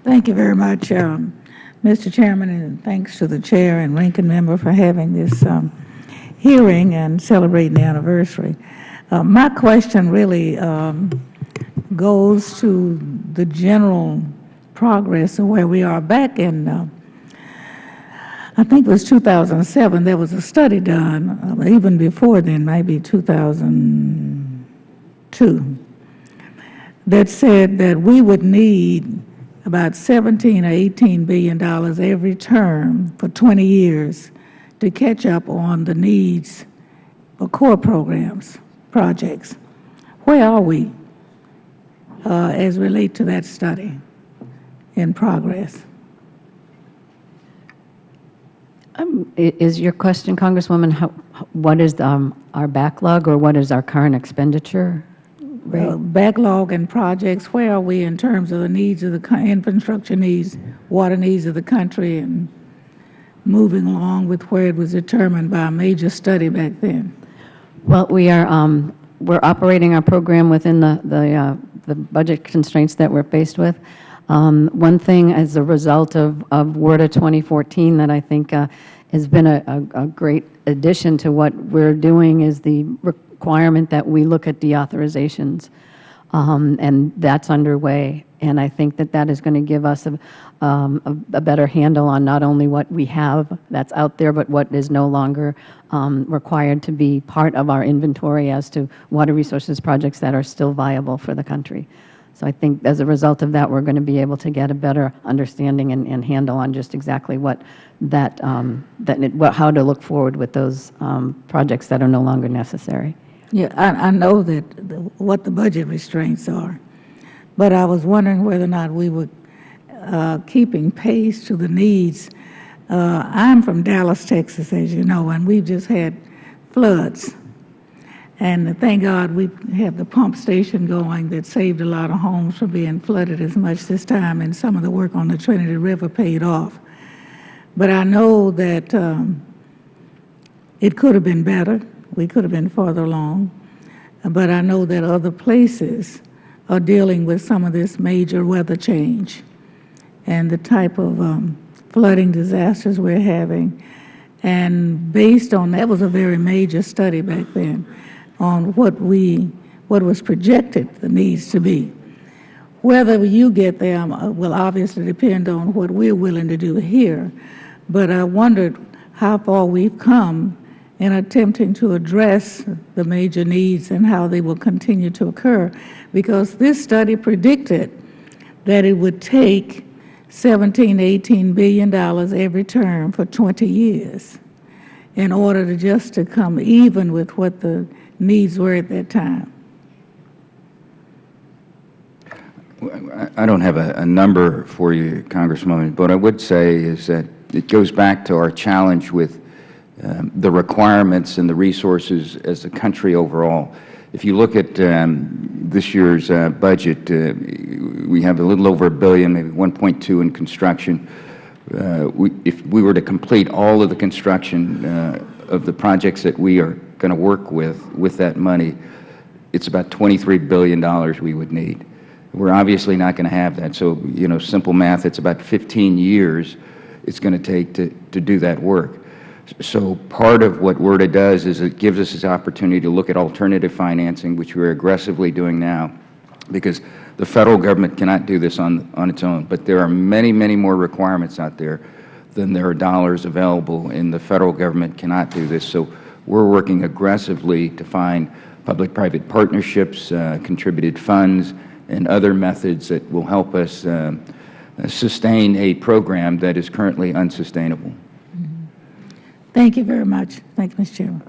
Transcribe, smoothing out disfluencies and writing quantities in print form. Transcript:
Thank you very much, Mr. Chairman, and thanks to the Chair and Ranking Member for having this hearing and celebrating the anniversary. My question really goes to the general progress of where we are. Back in, I think it was 2007, there was a study done, even before then, maybe 2002, that said that we would need about $17 or $18 billion every term for 20 years to catch up on the needs for core programs, projects. Where are we as relate to that study in progress? Is your question, Congresswoman, what is our backlog or what is our current expenditure rate? Backlog and projects, where are we in terms of the needs of the infrastructure needs, water needs of the country, and moving along with where it was determined by a major study back then? Well, we're operating our program within the budget constraints that we're faced with. One thing as a result of WRRDA 2014 that I think has been a great addition to what we're doing is the requirement that we look at deauthorizations, and that's underway. And I think that that is going to give us a better handle on not only what we have that's out there, but what is no longer required to be part of our inventory as to water resources projects that are still viable for the country. So I think as a result of that, we're going to be able to get a better understanding and handle on just exactly what how to look forward with those projects that are no longer necessary. Yeah, I know that what the budget restraints are, but I was wondering whether or not we were keeping pace to the needs. I'm from Dallas, Texas, as you know, and we've just had floods. And thank God we have the pump station going that saved a lot of homes from being flooded as much this time, and some of the work on the Trinity River paid off. But I know that it could have been better. We could have been further along. But I know that other places are dealing with some of this major weather change and the type of flooding disasters we're having. And based on that, was a very major study back then on what was projected the needs to be. Whether you get there will obviously depend on what we're willing to do here, but I wondered how far we've come in attempting to address the major needs and how they will continue to occur, because this study predicted that it would take $17 to $18 billion every term for 20 years in order to come even with what the needs were at that time. I don't have a number for you, Congresswoman, but what I would say is that it goes back to our challenge with the requirements and the resources as a country overall. If you look at this year's budget, we have a little over $1 billion, maybe 1.2 in construction. If we were to complete all of the construction of the projects that we are going to work with that money, it's about $23 billion we would need. We're obviously not going to have that. So, you know, simple math, it's about 15 years it's going to take to do that work. So part of what WRRDA does is it gives us this opportunity to look at alternative financing, which we're aggressively doing now, because the Federal Government cannot do this on its own. But there are many, many more requirements out there than there are dollars available, and the Federal Government cannot do this. So we're working aggressively to find public-private partnerships, contributed funds, and other methods that will help us sustain a program that is currently unsustainable. Thank you very much. Thank you, Mr. Chairman.